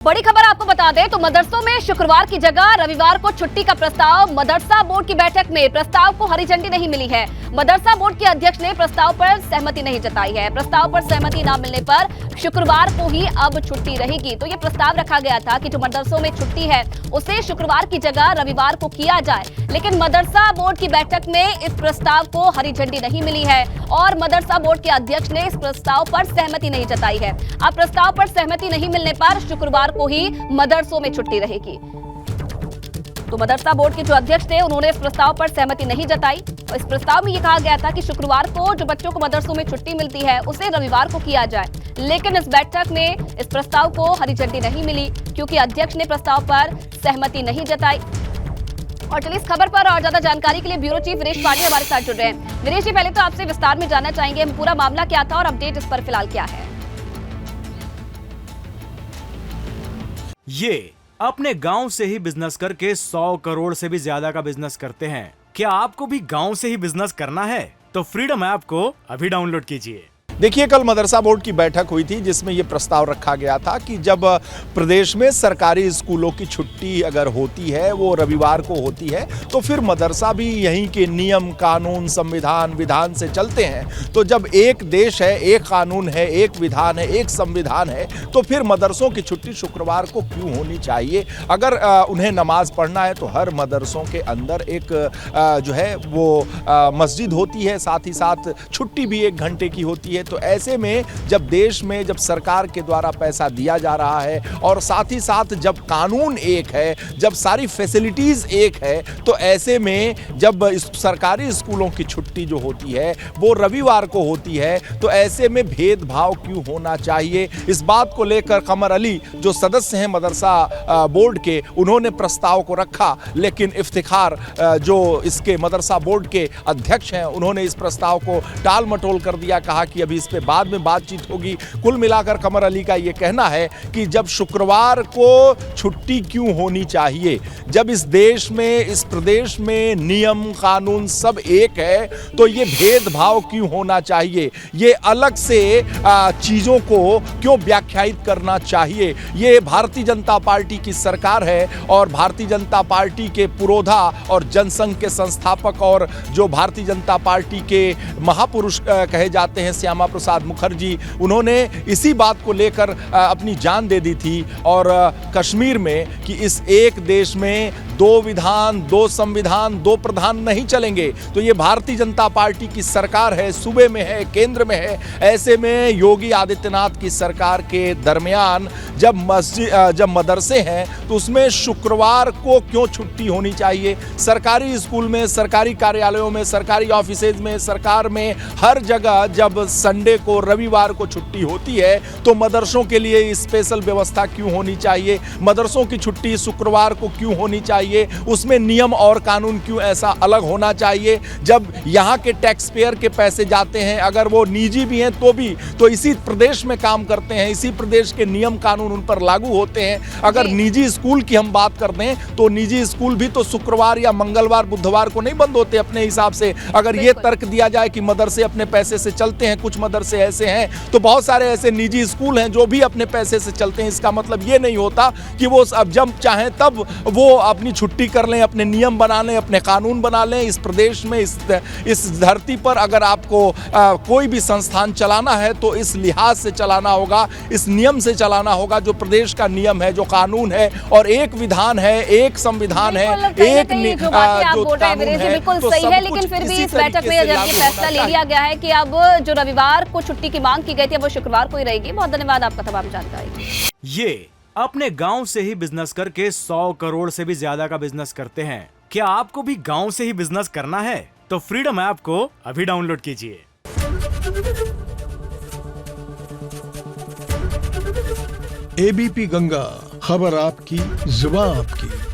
बड़ी खबर आपको बता दें तो मदरसों में शुक्रवार की जगह रविवार को छुट्टी का प्रस्ताव मदरसा बोर्ड की बैठक में प्रस्ताव को हरी झंडी नहीं मिली है। मदरसा बोर्ड के अध्यक्ष ने प्रस्ताव पर सहमति नहीं जताई है। प्रस्ताव पर सहमति न मिलने पर शुक्रवार को ही अब छुट्टी रहेगी। तो ये प्रस्ताव रखा गया था कि जो मदरसों में छुट्टी है उसे शुक्रवार की जगह रविवार को किया जाए, लेकिन मदरसा बोर्ड की बैठक में इस प्रस्ताव को हरी झंडी नहीं मिली है और मदरसा बोर्ड के अध्यक्ष ने इस प्रस्ताव पर सहमति नहीं जताई है। अब प्रस्ताव पर सहमति नहीं मिलने पर शुक्रवार को ही मदरसों में छुट्टी रहेगी। तो मदरसा बोर्ड के जो अध्यक्ष थे उन्होंने इस प्रस्ताव पर सहमति नहीं जताई। इस प्रस्ताव में यह कहा गया था कि शुक्रवार को जो बच्चों को मदरसों में छुट्टी मिलती है उसे रविवार को किया जाए, लेकिन इस बैठक में इस प्रस्ताव को हरी झंडी नहीं मिली क्योंकि अध्यक्ष ने प्रस्ताव पर सहमति नहीं जताई। और चलिए इस खबर पर और ज्यादा जानकारी के लिए ब्यूरो चीफ वीरेश पांडे हमारे साथ जुड़ रहे हैं। वीरेश जी, पहले तो आपसे विस्तार में जानना चाहेंगे पूरा मामला क्या था और अपडेट इस पर फिलहाल क्या है। ये अपने गांव से ही बिजनेस करके 100 करोड़ से भी ज्यादा का बिजनेस करते हैं। क्या आपको भी गांव से ही बिजनेस करना है? तो फ्रीडम ऐप को अभी डाउनलोड कीजिए। देखिए, कल मदरसा बोर्ड की बैठक हुई थी जिसमें ये प्रस्ताव रखा गया था कि जब प्रदेश में सरकारी स्कूलों की छुट्टी अगर होती है वो रविवार को होती है तो फिर मदरसा भी यहीं के नियम कानून संविधान विधान से चलते हैं। तो जब एक देश है, एक कानून है, एक विधान है, एक संविधान है, तो फिर मदरसों की छुट्टी शुक्रवार को क्यों होनी चाहिए? अगर उन्हें नमाज पढ़ना है तो हर मदरसों के अंदर एक जो है वो मस्जिद होती है, साथ ही साथ छुट्टी भी 1 घंटे की होती है। तो ऐसे में जब देश में जब सरकार के द्वारा पैसा दिया जा रहा है और साथ ही साथ जब कानून एक है, जब सारी फैसिलिटीज एक है, तो ऐसे में जब सरकारी स्कूलों की छुट्टी जो होती है वो रविवार को होती है, तो ऐसे में भेदभाव क्यों होना चाहिए? इस बात को लेकर कमर अली जो सदस्य हैं मदरसा बोर्ड के, उन्होंने प्रस्ताव को रखा, लेकिन इफ्तिखार जो इसके मदरसा बोर्ड के अध्यक्ष हैं उन्होंने इस प्रस्ताव को टाल मटोल कर दिया। कहा कि अभी इस पे बाद में बातचीत होगी। कुल मिलाकर कमर अली का यह कहना है कि जब शुक्रवार को छुट्टी क्यों होनी चाहिए, जब इस देश में इस प्रदेश में नियम कानून सब एक है, तो ये भेदभाव क्यों होना चाहिए? ये अलग से चीजों को क्यों व्याख्यायित करना चाहिए? ये भारतीय जनता पार्टी की सरकार है और भारतीय जनता पार्टी के पुरोधा और जनसंघ के संस्थापक और जो भारतीय जनता पार्टी के महापुरुष कहे जाते हैं श्यामा प्रसाद मुखर्जी, उन्होंने इसी बात को लेकर अपनी जान दे दी थी और कश्मीर में कि इस एक देश में 2 विधान 2 संविधान 2 प्रधान नहीं चलेंगे। तो ये भारतीय जनता पार्टी की सरकार है, सूबे में है, केंद्र में है। ऐसे में योगी आदित्यनाथ की सरकार के दरमियान जब मदरसे हैं तो उसमें शुक्रवार को क्यों छुट्टी होनी चाहिए? सरकारी स्कूल में, सरकारी कार्यालयों में, सरकारी ऑफिसेज में, सरकार में हर जगह जब संडे को रविवार को छुट्टी होती है तो मदरसों के लिए स्पेशल व्यवस्था क्यों होनी चाहिए? मदरसों की छुट्टी शुक्रवार को क्यों होनी चाहिए? उसमें नियम और कानून क्यों ऐसा अलग होना चाहिए? जब यहाँ के टैक्स पेयर के पैसे जाते हैं, अगर वो निजी भी हैं तो भी, तो इसी प्रदेश में काम करते हैं, इसी प्रदेश के नियम कानून उन पर लागू होते हैं। अगर निजी स्कूल की हम बात कर दें तो निजी स्कूल भी तो शुक्रवार या मंगलवार बुधवार को नहीं बंद होते अपने हिसाब से। अगर ये तर्क दिया जाए कि मदरसे अपने पैसे से चलते हैं, कुछ मदरसे ऐसे हैं, तो बहुत सारे ऐसे निजी स्कूल हैं जो भी अपने पैसे से चलते हैं। इसका मतलब ये नहीं होता कि वो अब जब चाहें तब वो अपनी छुट्टी कर लें, अपने नियम बना लें, अपने कानून बना लें। इस प्रदेश में इस धरती पर अगर आपको कोई भी संस्थान चलाना है तो इस लिहाज से चलाना होगा, इस नियम से चलाना होगा जो प्रदेश का नियम है, जो कानून है, और एक विधान है, एक संविधान है, एक जो कानून है। बिल्कुल सही है, लेकिन फिर भी इस बैठक में जब ये फैसला ले लिया गया है कि अब जो रविवार को छुट्टी की मांग की गई थी वो शुक्रवार को ही रहेगी। बहुत धन्यवाद आपका तमाम जानकारी। ये अपने गांव से ही बिजनेस करके 100 करोड़ से भी ज्यादा का बिजनेस करते हैं। क्या आपको भी गांव से ही बिजनेस करना है? तो फ्रीडम ऐप को अभी डाउनलोड कीजिए। एबीपी गंगा, खबर आपकी, जुबान आपकी।